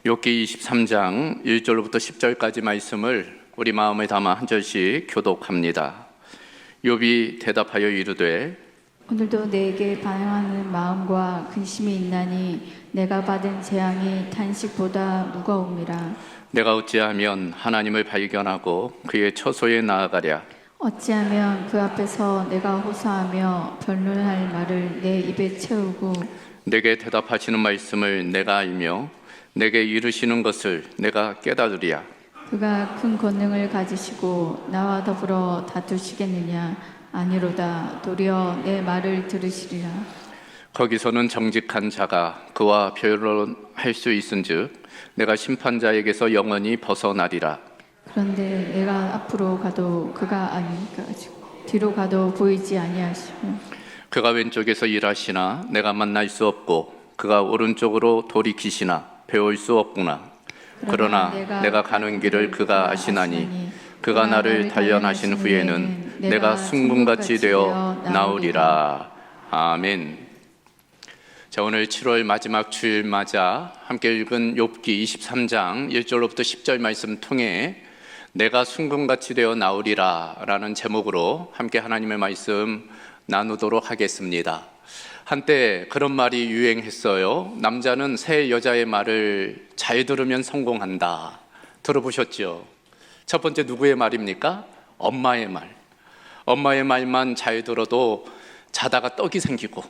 욥기 23장 1절부터 10절까지 말씀을 우리 마음에 담아 한 절씩 교독합니다. 욥이 대답하여 이르되 오늘도 내게 반응하는 마음과 근심이 있나니 내가 받은 재앙이 탄식보다 무거움이라. 내가 어찌하면 하나님을 발견하고 그의 처소에 나아가랴. 어찌하면 그 앞에서 내가 호소하며 변론할 말을 내 입에 채우고 내게 대답하시는 말씀을 내가 알며 내게 이르시는 것을 내가 깨달으랴. 그가 큰 권능을 가지시고 나와 더불어 다투시겠느냐? 아니로다. 도리어 내 말을 들으시리라. 거기서는 정직한 자가 그와 변론할 수 있은즉 내가 심판자에게서 영원히 벗어나리라. 그런데 내가 앞으로 가도 그가 아니니까 뒤로 가도 보이지 아니하시며 그가 왼쪽에서 일하시나 내가 만날 수 없고 그가 오른쪽으로 돌이키시나 배울 수 없구나. 그러나 내가 가는 길을 그가 아시나니 그가 나를 단련하신 후에는 내가 순금같이 되어 나오리라. 아멘. 자, 오늘 7월 마지막 주일 맞아 함께 읽은 욥기 23장 1절로부터 10절 말씀 통해 내가 순금같이 되어 나오리라 라는 제목으로 함께 하나님의 말씀 나누도록 하겠습니다. 한때 그런 말이 유행했어요. 남자는 새 여자의 말을 잘 들으면 성공한다. 들어보셨죠? 첫 번째 누구의 말입니까? 엄마의 말. 엄마의 말만 잘 들어도 자다가 떡이 생기고,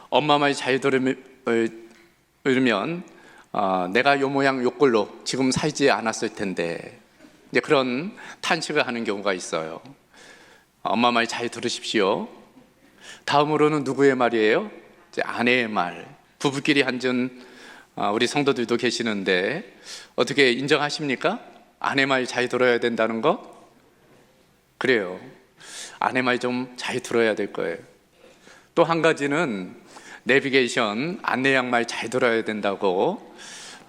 엄마 말 잘 들으면 내가 요 모양 요 꼴로 지금 살지 않았을 텐데, 이제 그런 탄식을 하는 경우가 있어요. 엄마 말 잘 들으십시오. 다음으로는 누구의 말이에요? 이제 아내의 말. 부부끼리 앉은 우리 성도들도 계시는데 어떻게 인정하십니까? 아내 말 잘 들어야 된다는 거? 그래요. 아내 말 좀 잘 들어야 될 거예요. 또 한 가지는 내비게이션, 안내양 말 잘 들어야 된다고.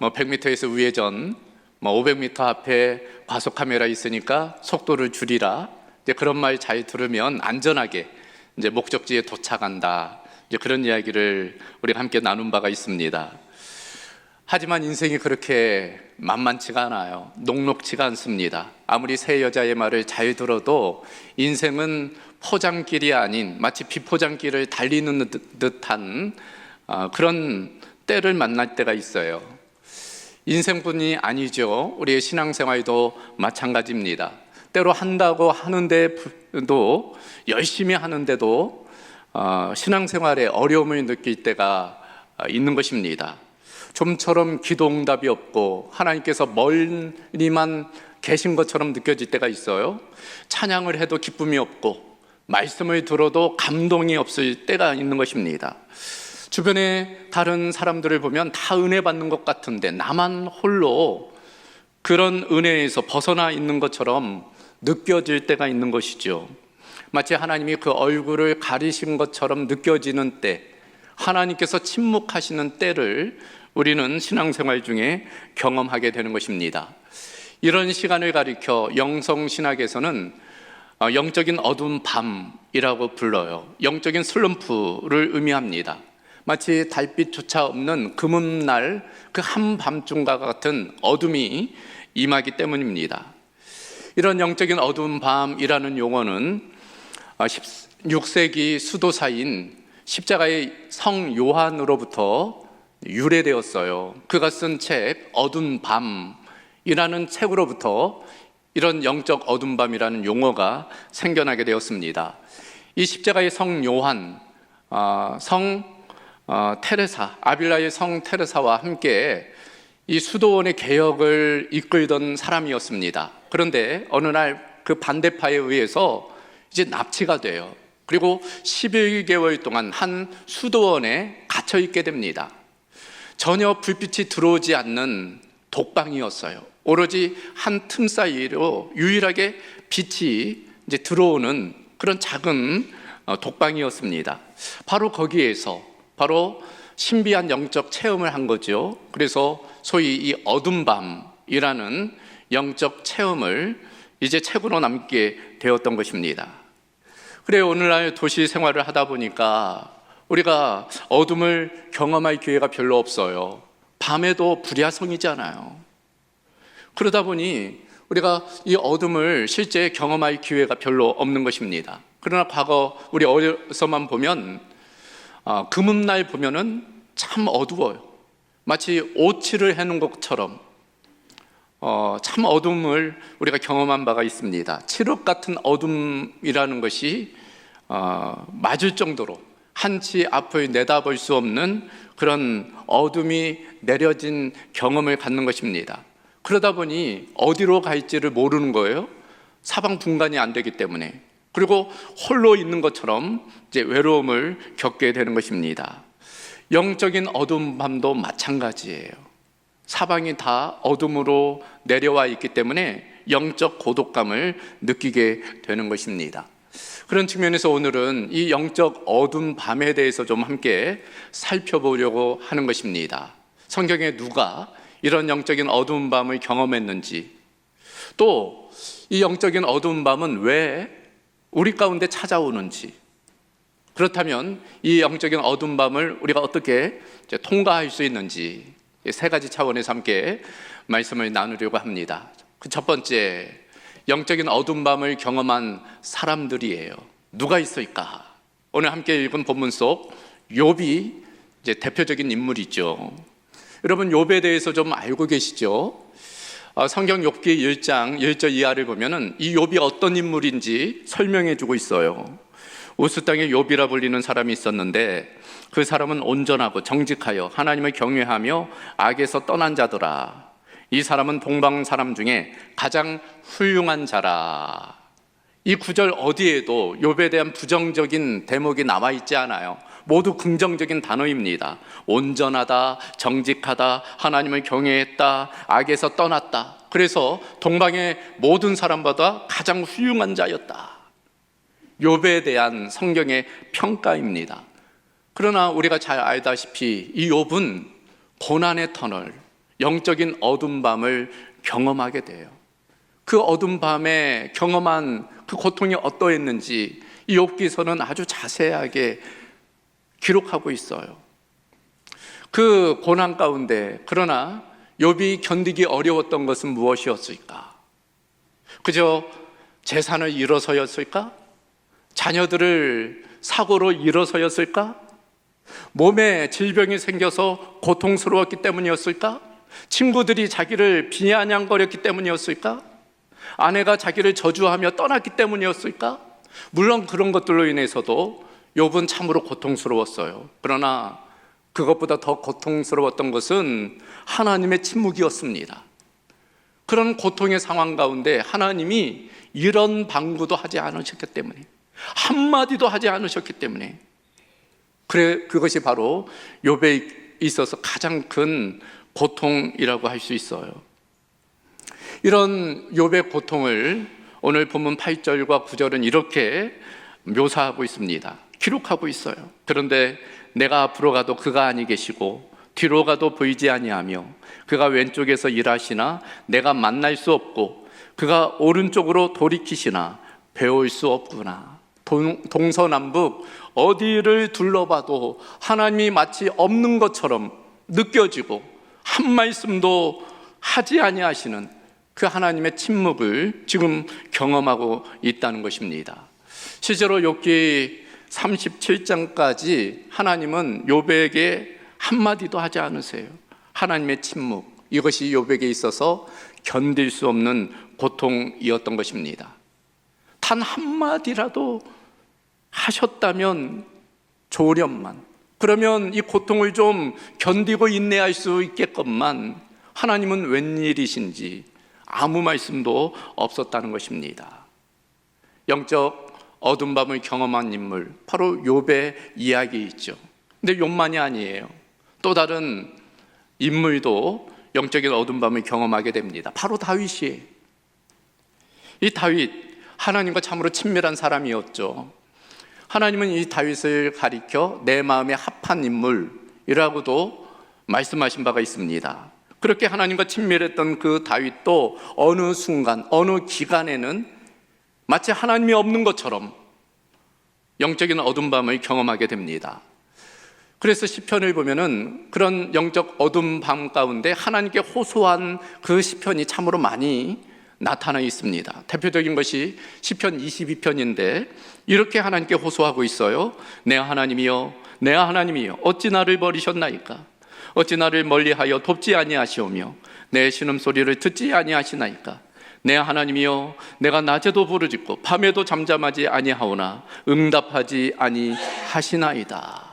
100m에서 우회전, 500m 앞에 과속 카메라 있으니까 속도를 줄이라. 이제 그런 말 잘 들으면 안전하게 이제 목적지에 도착한다. 이제 그런 이야기를 우리가 함께 나눈 바가 있습니다. 하지만 인생이 그렇게 만만치가 않아요. 녹록치가 않습니다. 아무리 새 여자의 말을 잘 들어도 인생은 포장길이 아닌 마치 비포장길을 달리는 듯한 그런 때를 만날 때가 있어요. 인생뿐이 아니죠. 우리의 신앙생활도 마찬가지입니다. 때로 한다고 하는데도, 열심히 하는데도 신앙생활에 어려움을 느낄 때가 있는 것입니다. 좀처럼 기도응답이 없고 하나님께서 멀리만 계신 것처럼 느껴질 때가 있어요. 찬양을 해도 기쁨이 없고 말씀을 들어도 감동이 없을 때가 있는 것입니다. 주변에 다른 사람들을 보면 다 은혜 받는 것 같은데 나만 홀로 그런 은혜에서 벗어나 있는 것처럼 느껴질 때가 있는 것이죠. 마치 하나님이 그 얼굴을 가리신 것처럼 느껴지는 때, 하나님께서 침묵하시는 때를 우리는 신앙생활 중에 경험하게 되는 것입니다. 이런 시간을 가리켜 영성신학에서는 영적인 어두운 밤이라고 불러요. 영적인 슬럼프를 의미합니다. 마치 달빛조차 없는 금음날 그 한밤중과 같은 어둠이 임하기 때문입니다. 이런 영적인 어두운 밤이라는 용어는 16세기 수도사인 십자가의 성 요한으로부터 유래되었어요. 그가 쓴 책 어두운 밤이라는 책으로부터 이런 영적 어두운 밤이라는 용어가 생겨나게 되었습니다. 이 십자가의 성 요한, 테레사, 아빌라의 성 테레사와 함께 이 수도원의 개혁을 이끌던 사람이었습니다. 그런데 어느 날 그 반대파에 의해서 이제 납치가 돼요. 그리고 11개월 동안 한 수도원에 갇혀 있게 됩니다. 전혀 불빛이 들어오지 않는 독방이었어요. 오로지 한 틈 사이로 유일하게 빛이 이제 들어오는 그런 작은 독방이었습니다. 바로 거기에서 신비한 영적 체험을 한 거죠. 그래서 소위 이 어둠 밤이라는 영적 체험을 이제 책으로 남게 되었던 것입니다. 그래요. 오늘날 도시 생활을 하다 보니까 우리가 어둠을 경험할 기회가 별로 없어요. 밤에도 불야성이잖아요. 그러다 보니 우리가 이 어둠을 실제 경험할 기회가 별로 없는 것입니다. 그러나 과거 우리 어려서만 보면 금음날 보면은 참 어두워요. 마치 오칠을 해놓은 것처럼 참 어둠을 우리가 경험한 바가 있습니다. 칠흑 같은 어둠이라는 것이 맞을 정도로 한치 앞을 내다볼 수 없는 그런 어둠이 내려진 경험을 갖는 것입니다. 그러다 보니 어디로 갈지를 모르는 거예요. 사방분간이 안 되기 때문에. 그리고 홀로 있는 것처럼 이제 외로움을 겪게 되는 것입니다. 영적인 어두운 밤도 마찬가지예요. 사방이 다 어둠으로 내려와 있기 때문에 영적 고독감을 느끼게 되는 것입니다. 그런 측면에서 오늘은 이 영적 어두운 밤에 대해서 좀 함께 살펴보려고 하는 것입니다. 성경에 누가 이런 영적인 어두운 밤을 경험했는지, 또 이 영적인 어두운 밤은 왜 우리 가운데 찾아오는지, 그렇다면 이 영적인 어두운 밤을 우리가 어떻게 통과할 수 있는지, 세 가지 차원에서 함께 말씀을 나누려고 합니다. 그 첫 번째, 영적인 어두운 밤을 경험한 사람들이에요. 누가 있을까? 오늘 함께 읽은 본문 속 욥이 이제 대표적인 인물이죠. 여러분, 욥에 대해서 좀 알고 계시죠? 성경 욥기 1장 1절 이하를 보면은 이 욥이 어떤 인물인지 설명해 주고 있어요. 우스 땅에 욥이라 불리는 사람이 있었는데 그 사람은 온전하고 정직하여 하나님을 경외하며 악에서 떠난 자더라. 이 사람은 동방 사람 중에 가장 훌륭한 자라. 이 구절 어디에도 욥에 대한 부정적인 대목이 나와 있지 않아요. 모두 긍정적인 단어입니다. 온전하다, 정직하다, 하나님을 경외했다, 악에서 떠났다. 그래서 동방의 모든 사람보다 가장 훌륭한 자였다. 욥에 대한 성경의 평가입니다. 그러나 우리가 잘 알다시피 이 욥은 고난의 터널, 영적인 어두운 밤을 경험하게 돼요. 그 어두운 밤에 경험한 그 고통이 어떠했는지 이 욥기서는 아주 자세하게 기록하고 있어요. 그 고난 가운데 그러나 욥이 견디기 어려웠던 것은 무엇이었을까? 그저 재산을 잃어서였을까? 자녀들을 사고로 잃어서였을까? 몸에 질병이 생겨서 고통스러웠기 때문이었을까? 친구들이 자기를 비아냥거렸기 때문이었을까? 아내가 자기를 저주하며 떠났기 때문이었을까? 물론 그런 것들로 인해서도 욥은 참으로 고통스러웠어요. 그러나 그것보다 더 고통스러웠던 것은 하나님의 침묵이었습니다. 그런 고통의 상황 가운데 하나님이 이런 방구도 하지 않으셨기 때문에, 한마디도 하지 않으셨기 때문에, 그것이 바로 욥에 있어서 가장 큰 고통이라고 할 수 있어요. 이런 욥의 고통을 오늘 본문 8절과 9절은 이렇게 묘사하고 있습니다. 기록하고 있어요. 그런데 내가 앞으로 가도 그가 아니 계시고 뒤로 가도 보이지 아니하며 그가 왼쪽에서 일하시나 내가 만날 수 없고 그가 오른쪽으로 돌이키시나 배울 수 없구나. 동서남북 어디를 둘러봐도 하나님이 마치 없는 것처럼 느껴지고 한 말씀도 하지 아니하시는 그 하나님의 침묵을 지금 경험하고 있다는 것입니다. 실제로 욥기 37장까지 하나님은 욥에게 한마디도 하지 않으세요. 하나님의 침묵, 이것이 욥에게 있어서 견딜 수 없는 고통이었던 것입니다. 단 한마디라도 하셨다면 좋으련만, 그러면 이 고통을 좀 견디고 인내할 수 있겠건만 하나님은 웬일이신지 아무 말씀도 없었다는 것입니다. 영적 어두운 밤을 경험한 인물, 바로 욥의 이야기 있죠. 근데 욥만이 아니에요. 또 다른 인물도 영적인 어두운 밤을 경험하게 됩니다. 바로 다윗이에요. 이 다윗, 하나님과 참으로 친밀한 사람이었죠. 하나님은 이 다윗을 가리켜 내 마음에 합한 인물이라고도 말씀하신 바가 있습니다. 그렇게 하나님과 친밀했던 그 다윗도 어느 순간, 어느 기간에는 마치 하나님이 없는 것처럼 영적인 어두운 밤을 경험하게 됩니다. 그래서 시편을 보면은 그런 영적 어둠 밤 가운데 하나님께 호소한 그 시편이 참으로 많이 나타나 있습니다. 대표적인 것이 시편 22편인데 이렇게 하나님께 호소하고 있어요. 내 하나님이여, 내 하나님이여, 어찌 나를 버리셨나이까? 어찌 나를 멀리하여 돕지 아니하시오며 내 신음소리를 듣지 아니하시나이까? 내 하나님이여, 내가 낮에도 부르짖고 밤에도 잠잠하지 아니하오나 응답하지 아니하시나이다.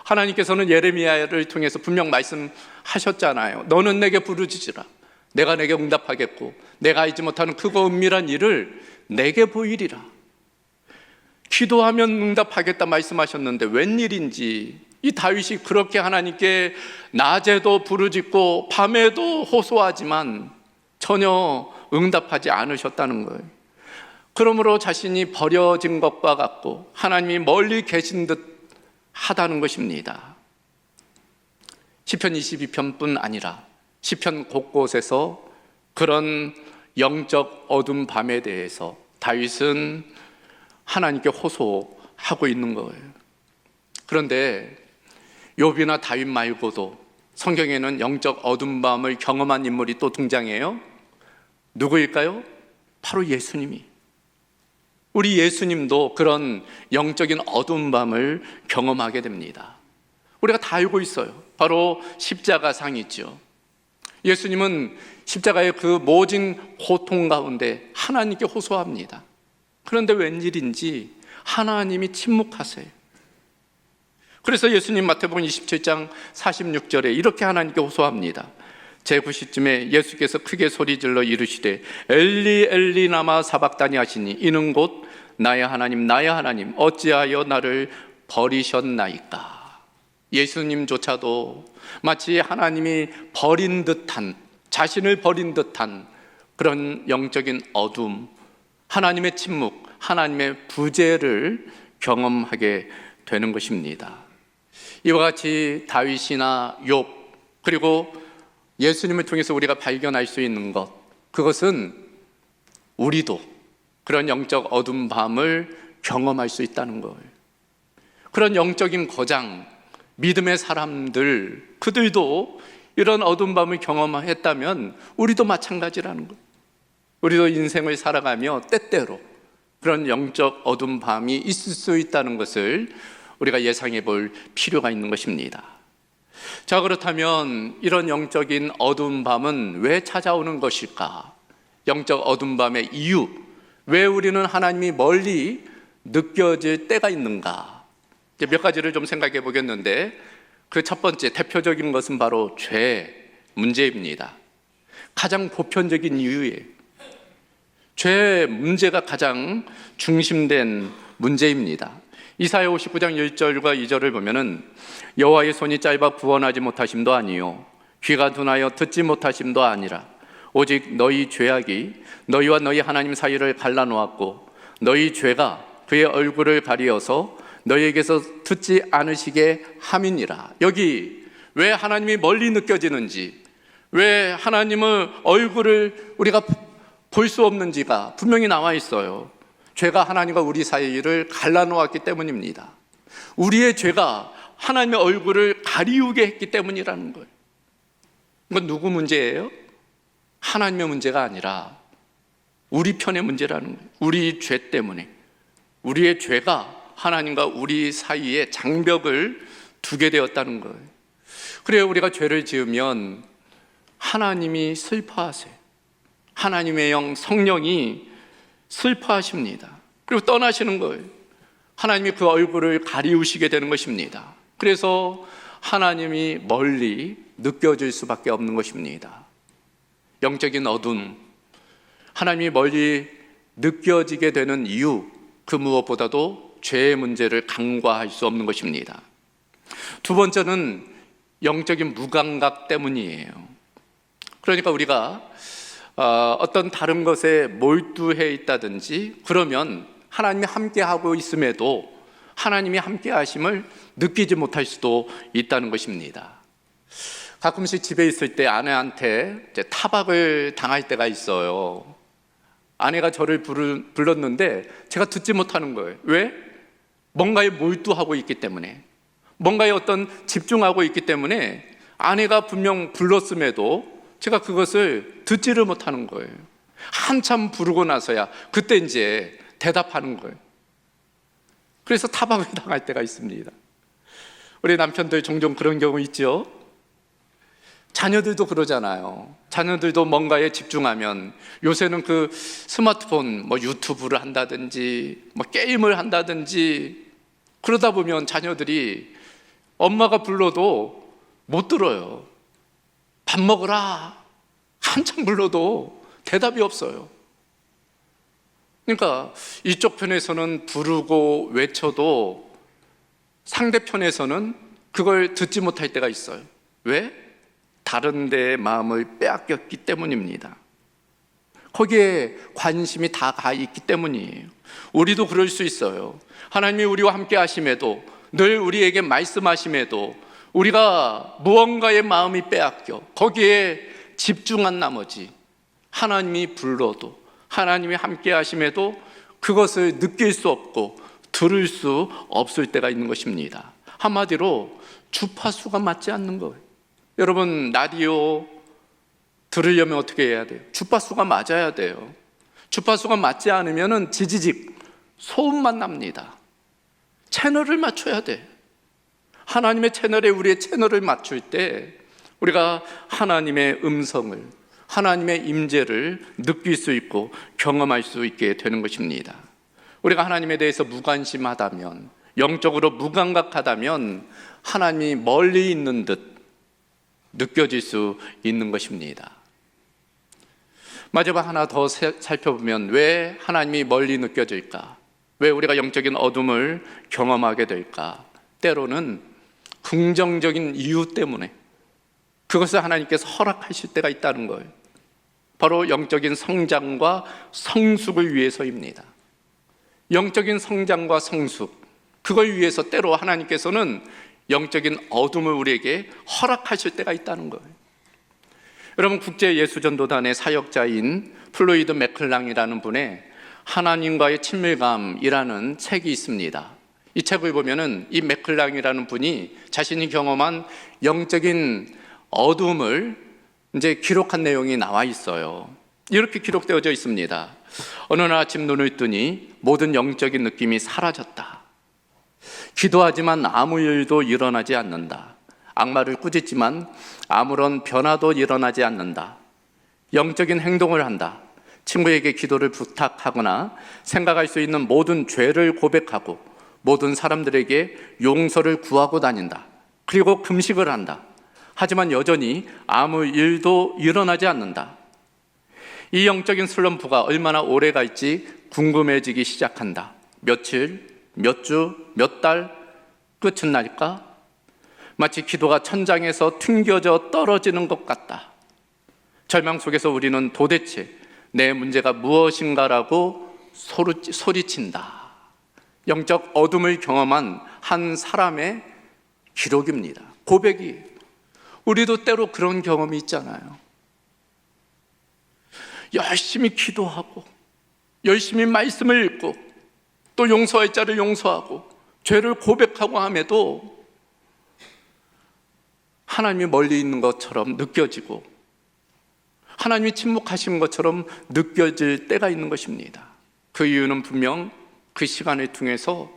하나님께서는 예레미야를 통해서 분명 말씀하셨잖아요. 너는 내게 부르짖으라. 내가 내게 응답하겠고 내가 알지 못하는 크고 은밀한 일을 내게 보이리라. 기도하면 응답하겠다 말씀하셨는데 웬일인지 이 다윗이 그렇게 하나님께 낮에도 부르짖고 밤에도 호소하지만 전혀 응답하지 않으셨다는 거예요. 그러므로 자신이 버려진 것과 같고 하나님이 멀리 계신 듯 하다는 것입니다. 시편 22편뿐 아니라 시편 곳곳에서 그런 영적 어둠 밤에 대해서 다윗은 하나님께 호소하고 있는 거예요. 그런데 욥이나 다윗 말고도 성경에는 영적 어둠 밤을 경험한 인물이 또 등장해요. 누구일까요? 바로 예수님이. 우리 예수님도 그런 영적인 어두운 밤을 경험하게 됩니다. 우리가 다 알고 있어요. 바로 십자가상이 있죠. 예수님은 십자가의 그 모진 고통 가운데 하나님께 호소합니다. 그런데 웬일인지 하나님이 침묵하세요. 그래서 예수님 마태복음 27장 46절에 이렇게 하나님께 호소합니다. 제9시쯤에 예수께서 크게 소리질러 이르시되 엘리 엘리 라마 사박다니 하시니 이는 곧 나의 하나님 나의 하나님 어찌하여 나를 버리셨나이까. 예수님조차도 마치 하나님이 버린 듯한, 자신을 버린 듯한 그런 영적인 어둠, 하나님의 침묵, 하나님의 부재를 경험하게 되는 것입니다. 이와 같이 다윗이나 욥, 그리고 예수님을 통해서 우리가 발견할 수 있는 것, 그것은 우리도 그런 영적 어둠 밤을 경험할 수 있다는 거예요. 그런 영적인 거장, 믿음의 사람들, 그들도 이런 어둠 밤을 경험했다면 우리도 마찬가지라는 거예요. 우리도 인생을 살아가며 때때로 그런 영적 어둠 밤이 있을 수 있다는 것을 우리가 예상해 볼 필요가 있는 것입니다. 자, 그렇다면 이런 영적인 어두운 밤은 왜 찾아오는 것일까? 영적 어두운 밤의 이유, 왜 우리는 하나님이 멀리 느껴질 때가 있는가? 몇 가지를 좀 생각해 보겠는데, 그 첫 번째 대표적인 것은 바로 죄 문제입니다. 가장 보편적인 이유예요. 죄 문제가 가장 중심된 문제입니다. 이사야 59장 1절과 2절을 보면은 여호와의 손이 짧아 구원하지 못하심도 아니요 귀가 둔하여 듣지 못하심도 아니라 오직 너희 죄악이 너희와 너희 하나님 사이를 갈라놓았고 너희 죄가 그의 얼굴을 가리어서 너희에게서 듣지 않으시게 함이니라. 여기 왜 하나님이 멀리 느껴지는지, 왜 하나님의 얼굴을 우리가 볼 수 없는지가 분명히 나와 있어요. 죄가 하나님과 우리 사이를 갈라놓았기 때문입니다. 우리의 죄가 하나님의 얼굴을 가리우게 했기 때문이라는 거예요. 이건 누구 문제예요? 하나님의 문제가 아니라 우리 편의 문제라는 거예요. 우리 죄 때문에. 우리의 죄가 하나님과 우리 사이에 장벽을 두게 되었다는 거예요. 그래요, 우리가 죄를 지으면 하나님이 슬퍼하세요. 하나님의 영 성령이 슬퍼하십니다. 그리고 떠나시는 거예요. 하나님이 그 얼굴을 가리우시게 되는 것입니다. 그래서 하나님이 멀리 느껴질 수밖에 없는 것입니다. 영적인 어둠, 하나님이 멀리 느껴지게 되는 이유, 그 무엇보다도 죄의 문제를 간과할 수 없는 것입니다. 두 번째는 영적인 무감각 때문이에요. 그러니까 우리가 어떤 다른 것에 몰두해 있다든지 그러면 하나님이 함께하고 있음에도 하나님이 함께하심을 느끼지 못할 수도 있다는 것입니다. 가끔씩 집에 있을 때 아내한테 타박을 당할 때가 있어요. 아내가 저를 불렀는데 제가 듣지 못하는 거예요. 왜? 뭔가에 몰두하고 있기 때문에, 뭔가에 어떤 집중하고 있기 때문에 아내가 분명 불렀음에도 제가 그것을 듣지를 못하는 거예요. 한참 부르고 나서야 그때 이제 대답하는 거예요. 그래서 타박을 당할 때가 있습니다. 우리 남편들 종종 그런 경우 있죠. 자녀들도 그러잖아요. 자녀들도 뭔가에 집중하면 요새는 그 스마트폰 유튜브를 한다든지 게임을 한다든지 그러다 보면 자녀들이 엄마가 불러도 못 들어요. 밥 먹으라 한참 불러도 대답이 없어요. 그러니까 이쪽 편에서는 부르고 외쳐도 상대편에서는 그걸 듣지 못할 때가 있어요. 왜? 다른 데에 마음을 빼앗겼기 때문입니다. 거기에 관심이 다 가 있기 때문이에요. 우리도 그럴 수 있어요. 하나님이 우리와 함께 하심에도, 늘 우리에게 말씀하심에도 우리가 무언가의 마음이 빼앗겨 거기에 집중한 나머지 하나님이 불러도, 하나님이 함께 하심에도 그것을 느낄 수 없고 들을 수 없을 때가 있는 것입니다. 한마디로 주파수가 맞지 않는 거예요. 여러분, 라디오 들으려면 어떻게 해야 돼요? 주파수가 맞아야 돼요. 주파수가 맞지 않으면 지지직 소음만 납니다. 채널을 맞춰야 돼. 하나님의 채널에 우리의 채널을 맞출 때 우리가 하나님의 음성을, 하나님의 임재를 느낄 수 있고 경험할 수 있게 되는 것입니다. 우리가 하나님에 대해서 무관심하다면, 영적으로 무감각하다면 하나님이 멀리 있는 듯 느껴질 수 있는 것입니다. 마지막 하나 더 살펴보면 왜 하나님이 멀리 느껴질까? 왜 우리가 영적인 어둠을 경험하게 될까? 때로는 긍정적인 이유 때문에 그것을 하나님께서 허락하실 때가 있다는 거예요. 바로 영적인 성장과 성숙을 위해서입니다. 영적인 성장과 성숙, 그걸 위해서 때로 하나님께서는 영적인 어둠을 우리에게 허락하실 때가 있다는 거예요. 여러분, 국제예수전도단의 사역자인 플로이드 맥클랑이라는 분의 하나님과의 친밀감이라는 책이 있습니다. 이 책을 보면은 이 맥클랑이라는 분이 자신이 경험한 영적인 어둠을 이제 기록한 내용이 나와 있어요. 이렇게 기록되어져 있습니다. 어느 날 아침 눈을 뜨니 모든 영적인 느낌이 사라졌다. 기도하지만 아무 일도 일어나지 않는다. 악마를 꾸짖지만 아무런 변화도 일어나지 않는다. 영적인 행동을 한다. 친구에게 기도를 부탁하거나 생각할 수 있는 모든 죄를 고백하고 모든 사람들에게 용서를 구하고 다닌다. 그리고 금식을 한다. 하지만 여전히 아무 일도 일어나지 않는다. 이 영적인 슬럼프가 얼마나 오래 갈지 궁금해지기 시작한다. 며칠, 몇 주, 몇 달, 끝은 날까? 마치 기도가 천장에서 튕겨져 떨어지는 것 같다. 절망 속에서 우리는 도대체 내 문제가 무엇인가라고 소리친다. 영적 어둠을 경험한 한 사람의 기록입니다. 고백이. 우리도 때로 그런 경험이 있잖아요. 열심히 기도하고 열심히 말씀을 읽고 또 용서할 자를 용서하고 죄를 고백하고 함에도 하나님이 멀리 있는 것처럼 느껴지고 하나님이 침묵하신 것처럼 느껴질 때가 있는 것입니다. 그 이유는 분명 그 시간을 통해서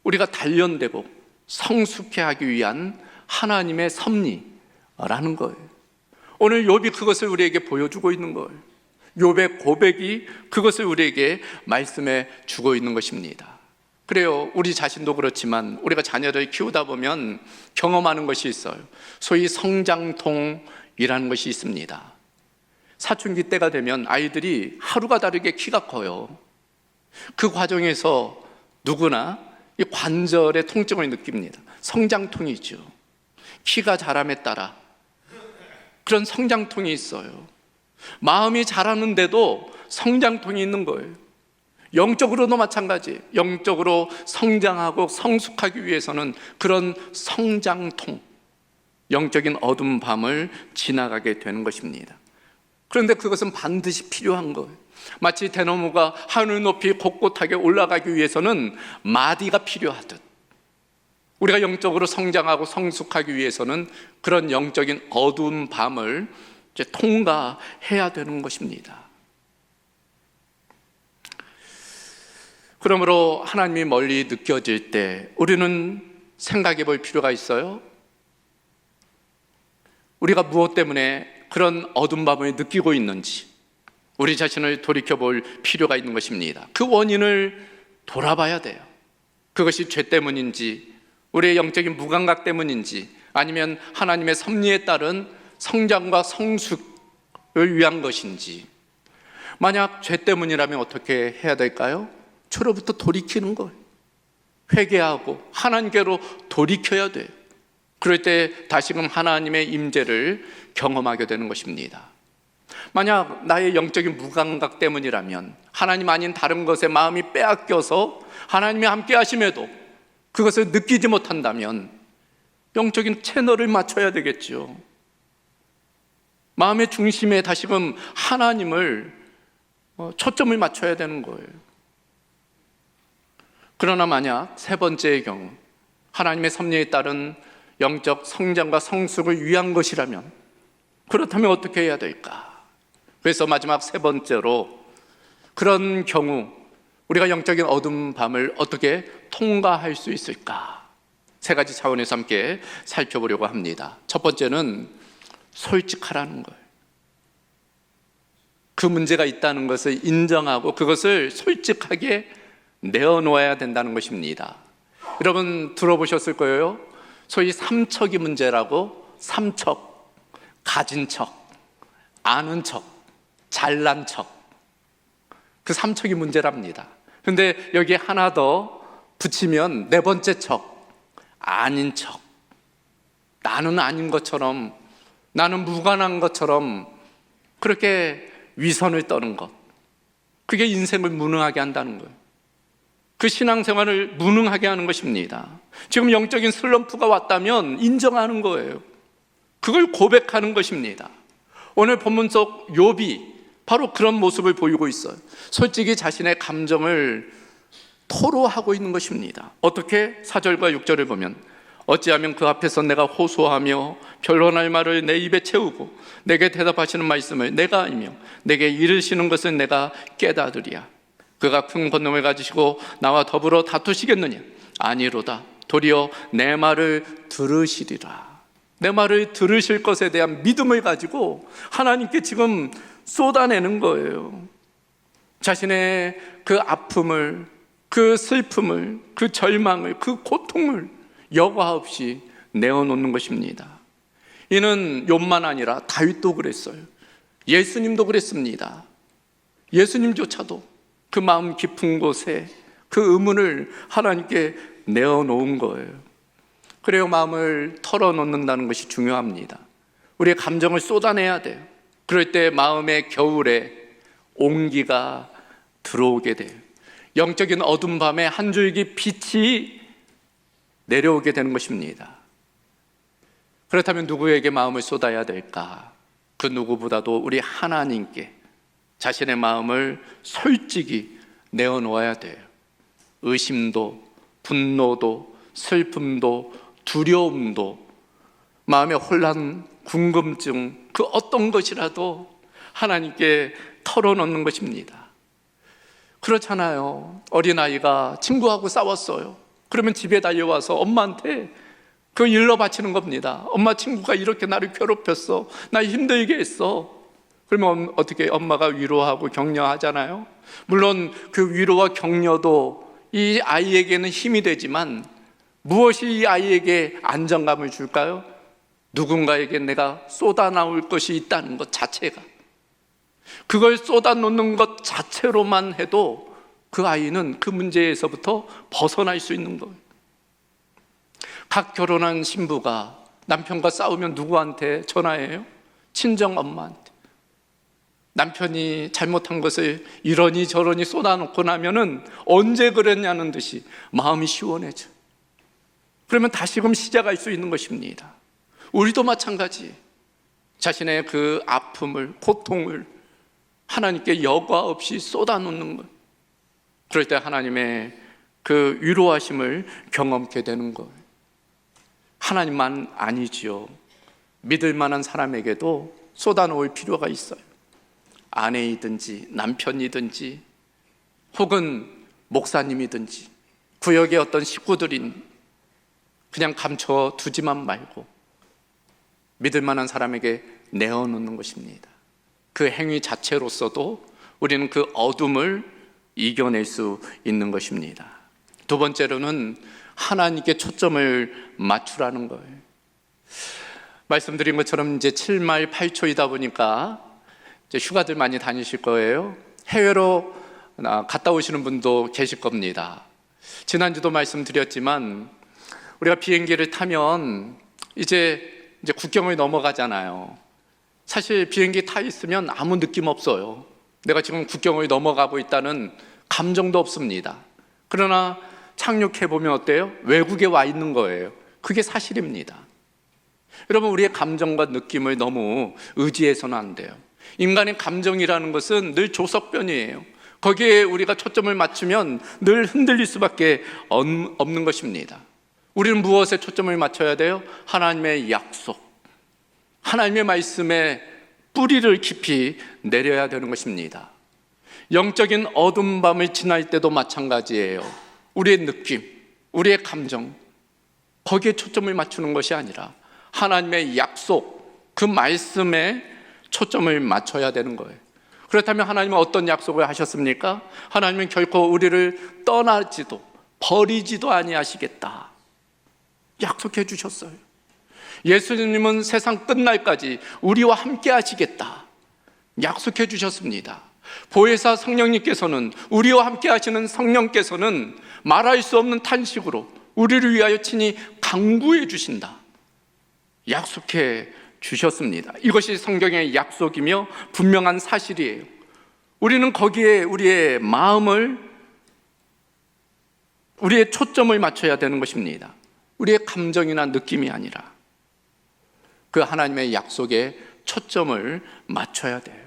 우리가 단련되고 성숙해 하기 위한 하나님의 섭리라는 거예요. 오늘 욥이 그것을 우리에게 보여주고 있는 거예요. 욥의 고백이 그것을 우리에게 말씀해 주고 있는 것입니다. 그래요. 우리 자신도 그렇지만 우리가 자녀를 키우다 보면 경험하는 것이 있어요. 소위 성장통이라는 것이 있습니다. 사춘기 때가 되면 아이들이 하루가 다르게 키가 커요. 그 과정에서 누구나 이 관절의 통증을 느낍니다. 성장통이죠. 키가 자람에 따라 그런 성장통이 있어요. 마음이 자라는데도 성장통이 있는 거예요. 영적으로도 마찬가지. 영적으로 성장하고 성숙하기 위해서는 그런 성장통, 영적인 어두운 밤을 지나가게 되는 것입니다. 그런데 그것은 반드시 필요한 거예요. 마치 대나무가 하늘 높이 곳곳하게 올라가기 위해서는 마디가 필요하듯 우리가 영적으로 성장하고 성숙하기 위해서는 그런 영적인 어두운 밤을 이제 통과해야 되는 것입니다. 그러므로 하나님이 멀리 느껴질 때 우리는 생각해 볼 필요가 있어요. 우리가 무엇 때문에 그런 어두운 밤을 느끼고 있는지 우리 자신을 돌이켜 볼 필요가 있는 것입니다. 그 원인을 돌아봐야 돼요. 그것이 죄 때문인지, 우리의 영적인 무감각 때문인지, 아니면 하나님의 섭리에 따른 성장과 성숙을 위한 것인지. 만약 죄 때문이라면 어떻게 해야 될까요? 죄로부터 돌이키는 거예요. 회개하고 하나님께로 돌이켜야 돼요. 그럴 때 다시금 하나님의 임재를 경험하게 되는 것입니다. 만약 나의 영적인 무감각 때문이라면, 하나님 아닌 다른 것에 마음이 빼앗겨서 하나님이 함께 하심에도 그것을 느끼지 못한다면 영적인 채널을 맞춰야 되겠죠. 마음의 중심에 다시금 하나님을 초점을 맞춰야 되는 거예요. 그러나 만약 세 번째의 경우, 하나님의 섭리에 따른 영적 성장과 성숙을 위한 것이라면, 그렇다면 어떻게 해야 될까? 그래서 마지막 세 번째로, 그런 경우 우리가 영적인 어두운 밤을 어떻게 통과할 수 있을까? 세 가지 차원에서 함께 살펴보려고 합니다. 첫 번째는 솔직하라는 거예요. 그 문제가 있다는 것을 인정하고 그것을 솔직하게 내어놓아야 된다는 것입니다. 여러분 들어보셨을 거예요. 소위 삼척이 문제라고. 삼척, 가진 척, 아는 척, 잘난 척. 그 삼척이 문제랍니다. 근데 여기에 하나 더 붙이면 네 번째 척, 아닌 척. 나는 아닌 것처럼, 나는 무관한 것처럼 그렇게 위선을 떠는 것. 그게 인생을 무능하게 한다는 거예요. 그 신앙생활을 무능하게 하는 것입니다. 지금 영적인 슬럼프가 왔다면 인정하는 거예요. 그걸 고백하는 것입니다. 오늘 본문 속 욥이 바로 그런 모습을 보이고 있어요. 솔직히 자신의 감정을 토로하고 있는 것입니다. 어떻게? 4절과 6절을 보면, 어찌하면 그 앞에서 내가 호소하며 변론할 말을 내 입에 채우고 내게 대답하시는 말씀을 내가 알며 내게 이르시는 것을 내가 깨닫으리야. 그가 큰 권능을 가지시고 나와 더불어 다투시겠느냐? 아니로다. 도리어 내 말을 들으시리라. 내 말을 들으실 것에 대한 믿음을 가지고 하나님께 지금 쏟아내는 거예요. 자신의 그 아픔을, 그 슬픔을, 그 절망을, 그 고통을 여과 없이 내어놓는 것입니다. 이는 욥만 아니라 다윗도 그랬어요. 예수님도 그랬습니다. 예수님조차도 그 마음 깊은 곳에 그 의문을 하나님께 내어놓은 거예요. 그래요. 마음을 털어놓는다는 것이 중요합니다. 우리의 감정을 쏟아내야 돼요. 그럴 때 마음의 겨울에 온기가 들어오게 돼요. 영적인 어두운 밤에 한 줄기 빛이 내려오게 되는 것입니다. 그렇다면 누구에게 마음을 쏟아야 될까? 그 누구보다도 우리 하나님께 자신의 마음을 솔직히 내어놓아야 돼요. 의심도, 분노도, 슬픔도, 두려움도, 마음의 혼란, 궁금증, 그 어떤 것이라도 하나님께 털어놓는 것입니다. 그렇잖아요. 어린아이가 친구하고 싸웠어요. 그러면 집에 달려와서 엄마한테 그 일러 바치는 겁니다. 엄마, 친구가 이렇게 나를 괴롭혔어. 나 힘들게 했어. 그러면 어떻게 엄마가 위로하고 격려하잖아요. 물론 그 위로와 격려도 이 아이에게는 힘이 되지만 무엇이 이 아이에게 안정감을 줄까요? 누군가에게 내가 쏟아나올 것이 있다는 것 자체가, 그걸 쏟아놓는 것 자체로만 해도 그 아이는 그 문제에서부터 벗어날 수 있는 거예요. 각 결혼한 신부가 남편과 싸우면 누구한테 전화해요? 친정 엄마한테. 남편이 잘못한 것을 이러니 저러니 쏟아놓고 나면은 언제 그랬냐는 듯이 마음이 시원해져. 그러면 다시금 시작할 수 있는 것입니다. 우리도 마찬가지. 자신의 그 아픔을, 고통을 하나님께 여과 없이 쏟아놓는 것. 그럴 때 하나님의 그 위로하심을 경험케 되는 거예요. 하나님만 아니지요. 믿을 만한 사람에게도 쏟아놓을 필요가 있어요. 아내이든지 남편이든지 혹은 목사님이든지 구역의 어떤 식구들인 그냥 감춰두지만 말고 믿을 만한 사람에게 내어놓는 것입니다. 그 행위 자체로서도 우리는 그 어둠을 이겨낼 수 있는 것입니다. 두 번째로는 하나님께 초점을 맞추라는 거예요. 말씀드린 것처럼 이제 7말 8초이다 보니까 이제 휴가들 많이 다니실 거예요. 해외로 갔다 오시는 분도 계실 겁니다. 지난주도 말씀드렸지만 우리가 비행기를 타면 이제 국경을 넘어가잖아요. 사실 비행기 타 있으면 아무 느낌 없어요. 내가 지금 국경을 넘어가고 있다는 감정도 없습니다. 그러나 착륙해 보면 어때요? 외국에 와 있는 거예요. 그게 사실입니다. 여러분, 우리의 감정과 느낌을 너무 의지해서는 안 돼요. 인간의 감정이라는 것은 늘 조석변이에요. 거기에 우리가 초점을 맞추면 늘 흔들릴 수밖에 없는 것입니다. 우리는 무엇에 초점을 맞춰야 돼요? 하나님의 약속, 하나님의 말씀에 뿌리를 깊이 내려야 되는 것입니다. 영적인 어두운 밤을 지날 때도 마찬가지예요. 우리의 느낌, 우리의 감정, 거기에 초점을 맞추는 것이 아니라 하나님의 약속, 그 말씀에 초점을 맞춰야 되는 거예요. 그렇다면 하나님은 어떤 약속을 하셨습니까? 하나님은 결코 우리를 떠나지도 버리지도 아니하시겠다 약속해 주셨어요. 예수님은 세상 끝날까지 우리와 함께 하시겠다 약속해 주셨습니다. 보혜사 성령님께서는, 우리와 함께 하시는 성령께서는 말할 수 없는 탄식으로 우리를 위하여 친히 강구해 주신다 약속해 주셨습니다. 이것이 성경의 약속이며 분명한 사실이에요. 우리는 거기에 우리의 마음을, 우리의 초점을 맞춰야 되는 것입니다. 우리의 감정이나 느낌이 아니라 그 하나님의 약속에 초점을 맞춰야 돼요.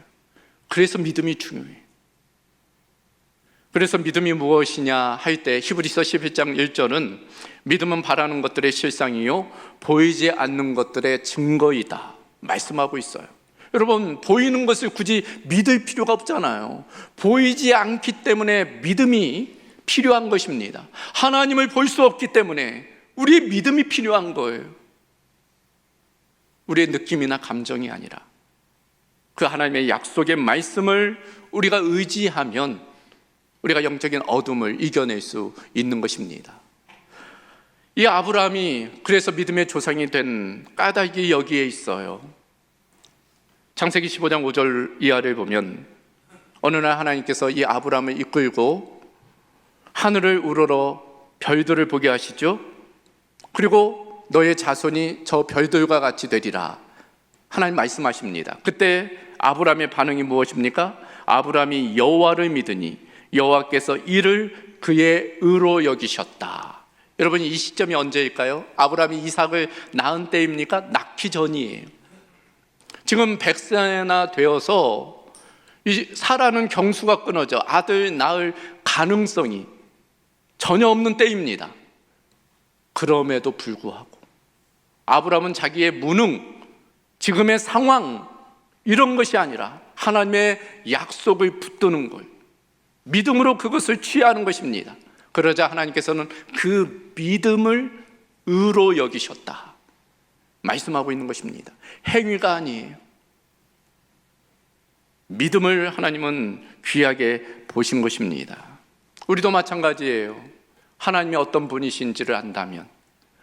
그래서 믿음이 중요해요. 그래서 믿음이 무엇이냐 할 때 히브리서 11장 1절은 믿음은 바라는 것들의 실상이요 보이지 않는 것들의 증거이다 말씀하고 있어요. 여러분, 보이는 것을 굳이 믿을 필요가 없잖아요. 보이지 않기 때문에 믿음이 필요한 것입니다. 하나님을 볼 수 없기 때문에 우리의 믿음이 필요한 거예요. 우리의 느낌이나 감정이 아니라 그 하나님의 약속의 말씀을 우리가 의지하면 우리가 영적인 어둠을 이겨낼 수 있는 것입니다. 이 아브라함이 그래서 믿음의 조상이 된 까닭이 여기에 있어요. 창세기 15장 5절 이하를 보면 어느 날 하나님께서 이 아브라함을 이끌고 하늘을 우러러 별들을 보게 하시죠. 그리고 너의 자손이 저 별들과 같이 되리라 하나님 말씀하십니다. 그때 아브라함의 반응이 무엇입니까? 아브라함이 여호와를 믿으니 여호와께서 이를 그의 의로 여기셨다. 여러분, 이 시점이 언제일까요? 아브라함이 이삭을 낳은 때입니까? 낳기 전이에요. 지금 100세나 되어서 이 사라는 경수가 끊어져 아들 낳을 가능성이 전혀 없는 때입니다. 그럼에도 불구하고 아브라함은 자기의 무능, 지금의 상황 이런 것이 아니라 하나님의 약속을 붙드는 것, 믿음으로 그것을 취하는 것입니다. 그러자 하나님께서는 그 믿음을 의로 여기셨다 말씀하고 있는 것입니다. 행위가 아니에요. 믿음을 하나님은 귀하게 보신 것입니다. 우리도 마찬가지예요. 하나님이 어떤 분이신지를 안다면,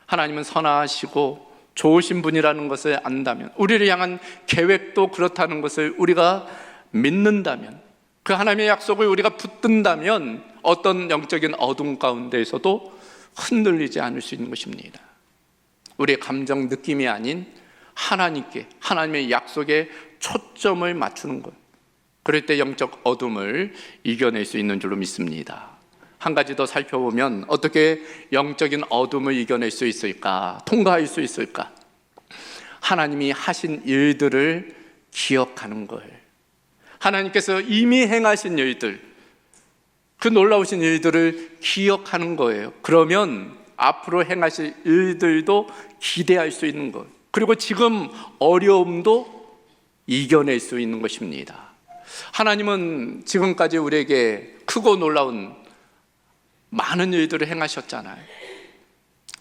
하나님은 선하시고 좋으신 분이라는 것을 안다면, 우리를 향한 계획도 그렇다는 것을 우리가 믿는다면, 그 하나님의 약속을 우리가 붙든다면 어떤 영적인 어둠 가운데에서도 흔들리지 않을 수 있는 것입니다. 우리의 감정, 느낌이 아닌 하나님께, 하나님의 약속에 초점을 맞추는 것, 그럴 때 영적 어둠을 이겨낼 수 있는 줄로 믿습니다. 한 가지 더 살펴보면 어떻게 영적인 어둠을 이겨낼 수 있을까, 통과할 수 있을까? 하나님이 하신 일들을 기억하는 거예요. 하나님께서 이미 행하신 일들, 그 놀라우신 일들을 기억하는 거예요. 그러면 앞으로 행하실 일들도 기대할 수 있는 것, 그리고 지금 어려움도 이겨낼 수 있는 것입니다. 하나님은 지금까지 우리에게 크고 놀라운 많은 일들을 행하셨잖아요.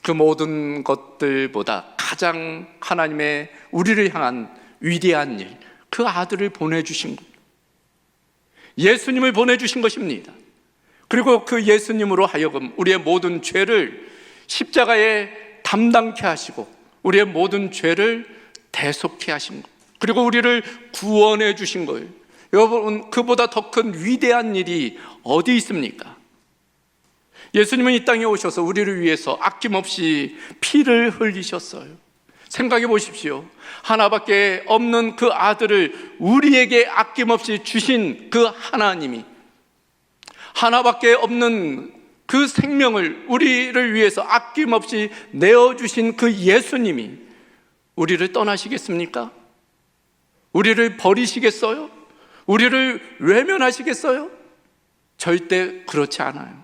그 모든 것들보다 가장 하나님의 우리를 향한 위대한 일, 그 아들을 보내주신 것, 예수님을 보내주신 것입니다. 그리고 그 예수님으로 하여금 우리의 모든 죄를 십자가에 담당케 하시고 우리의 모든 죄를 대속케 하신 것, 그리고 우리를 구원해 주신 거예요. 여러분, 그보다 더 큰 위대한 일이 어디 있습니까? 예수님은 이 땅에 오셔서 우리를 위해서 아낌없이 피를 흘리셨어요. 생각해 보십시오. 하나밖에 없는 그 아들을 우리에게 아낌없이 주신 그 하나님이, 하나밖에 없는 그 생명을 우리를 위해서 아낌없이 내어주신 그 예수님이 우리를 떠나시겠습니까? 우리를 버리시겠어요? 우리를 외면하시겠어요? 절대 그렇지 않아요.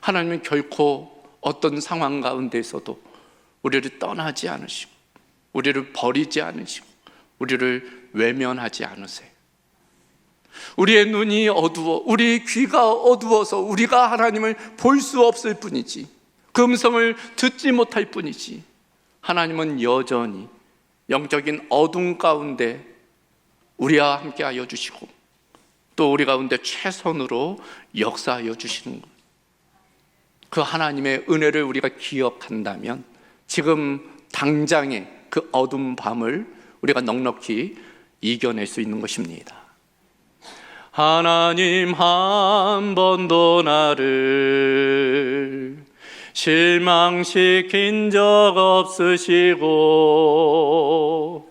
하나님은 결코 어떤 상황 가운데서도 우리를 떠나지 않으시고 우리를 버리지 않으시고 우리를 외면하지 않으세요. 우리의 눈이 어두워, 우리 귀가 어두워서 우리가 하나님을 볼 수 없을 뿐이지, 그 음성을 듣지 못할 뿐이지, 하나님은 여전히 영적인 어둠 가운데 우리와 함께 하여 주시고 또 우리 가운데 최선으로 역사하여 주시는 것, 그 하나님의 은혜를 우리가 기억한다면 지금 당장의 그 어두운 밤을 우리가 넉넉히 이겨낼 수 있는 것입니다. 하나님 한 번도 나를 실망시킨 적 없으시고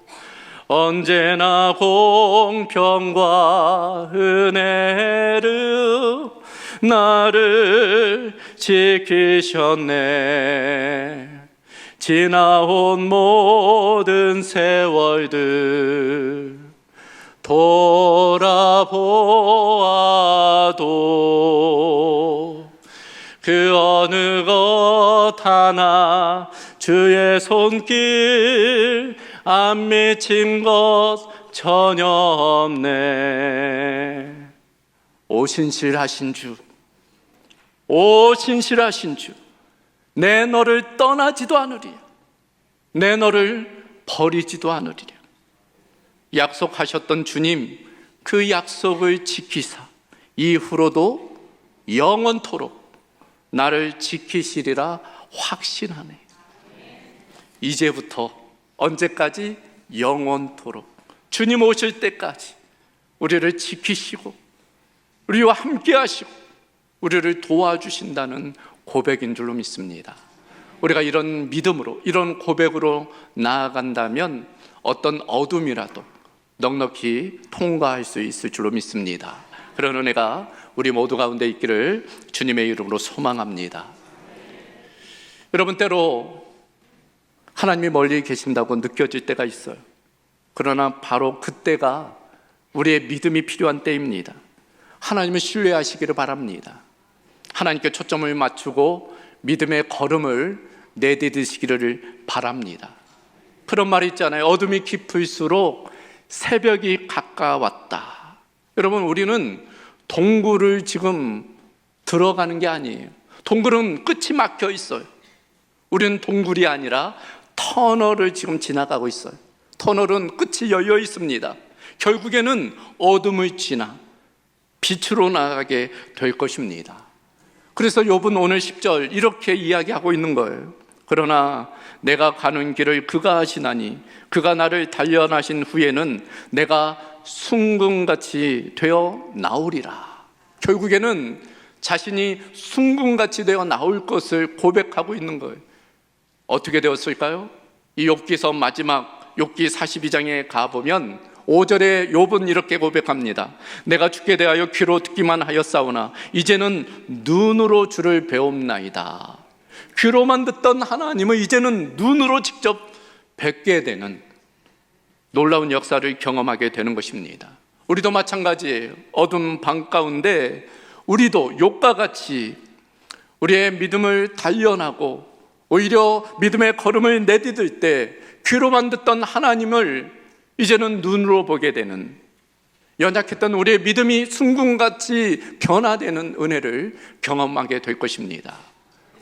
언제나 공평과 은혜로 나를 지키셨네. 지나온 모든 세월들 돌아보아도 그 어느 것 하나 주의 손길 안 미친 것 전혀 없네. 오 신실하신 주, 오 신실하신 주, 내 너를 떠나지도 않으리라, 내 너를 버리지도 않으리라. 약속하셨던 주님, 그 약속을 지키사 이후로도 영원토록 나를 지키시리라 확신하네. 이제부터 언제까지? 영원토록, 주님 오실 때까지 우리를 지키시고 우리와 함께 하시고 우리를 도와주신다는 고백인 줄로 믿습니다. 우리가 이런 믿음으로, 이런 고백으로 나아간다면 어떤 어둠이라도 넉넉히 통과할 수 있을 줄로 믿습니다. 그런 은혜가 우리 모두 가운데 있기를 주님의 이름으로 소망합니다. 여러분, 때로 하나님이 멀리 계신다고 느껴질 때가 있어요. 그러나 바로 그때가 우리의 믿음이 필요한 때입니다. 하나님을 신뢰하시기를 바랍니다. 하나님께 초점을 맞추고 믿음의 걸음을 내디디시기를 바랍니다. 그런 말이 있잖아요. 어둠이 깊을수록 새벽이 가까웠다. 여러분, 우리는 동굴을 지금 들어가는 게 아니에요. 동굴은 끝이 막혀 있어요. 우리는 동굴이 아니라 터널을 지금 지나가고 있어요. 터널은 끝이 열려 있습니다. 결국에는 어둠을 지나 빛으로 나가게 될 것입니다. 그래서 욥은 오늘 10절 이렇게 이야기하고 있는 거예요. 그러나 내가 가는 길을 그가 아시나니 그가 나를 단련하신 후에는 내가 순금같이 되어 나오리라. 결국에는 자신이 순금같이 되어 나올 것을 고백하고 있는 거예요. 어떻게 되었을까요? 이 욥기서 마지막 욥기 42장에 가보면 5절에 욥은 이렇게 고백합니다. 내가 주께 대하여 귀로 듣기만 하였사오나 이제는 눈으로 주를 배움나이다. 귀로만 듣던 하나님을 이제는 눈으로 직접 뵙게 되는 놀라운 역사를 경험하게 되는 것입니다. 우리도 마찬가지예요. 어두운 밤 가운데 우리도 욥과 같이 우리의 믿음을 단련하고 오히려 믿음의 걸음을 내디딜 때 귀로만 듣던 하나님을 이제는 눈으로 보게 되는, 연약했던 우리의 믿음이 순금같이 변화되는 은혜를 경험하게 될 것입니다.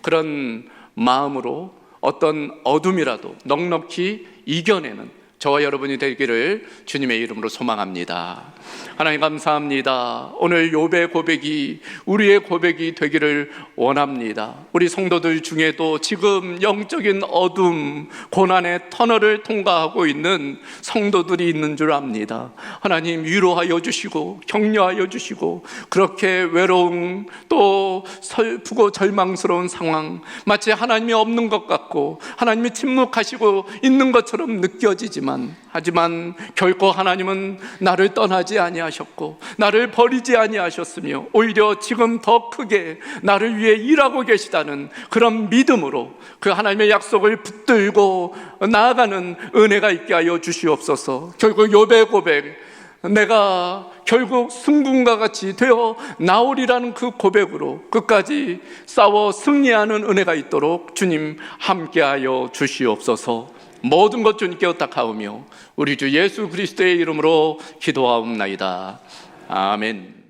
그런 마음으로 어떤 어둠이라도 넉넉히 이겨내는 저와 여러분이 되기를 주님의 이름으로 소망합니다. 하나님 감사합니다. 오늘 욥의 고백이 우리의 고백이 되기를 원합니다. 우리 성도들 중에도 지금 영적인 어둠, 고난의 터널을 통과하고 있는 성도들이 있는 줄 압니다. 하나님 위로하여 주시고 격려하여 주시고, 그렇게 외로움 또 슬프고 절망스러운 상황, 마치 하나님이 없는 것 같고 하나님이 침묵하시고 있는 것처럼 느껴지지만, 하지만 결코 하나님은 나를 떠나지 아니하셨고 나를 버리지 아니하셨으며 오히려 지금 더 크게 나를 위해 일하고 계시다는 그런 믿음으로 그 하나님의 약속을 붙들고 나아가는 은혜가 있게 하여 주시옵소서. 결국 욥의 고백, 내가 결국 승군과 같이 되어 나오리라는 그 고백으로 끝까지 싸워 승리하는 은혜가 있도록 주님 함께하여 주시옵소서. 모든 것 주님께 의탁하오며 우리 주 예수 그리스도의 이름으로 기도하옵나이다. 아멘.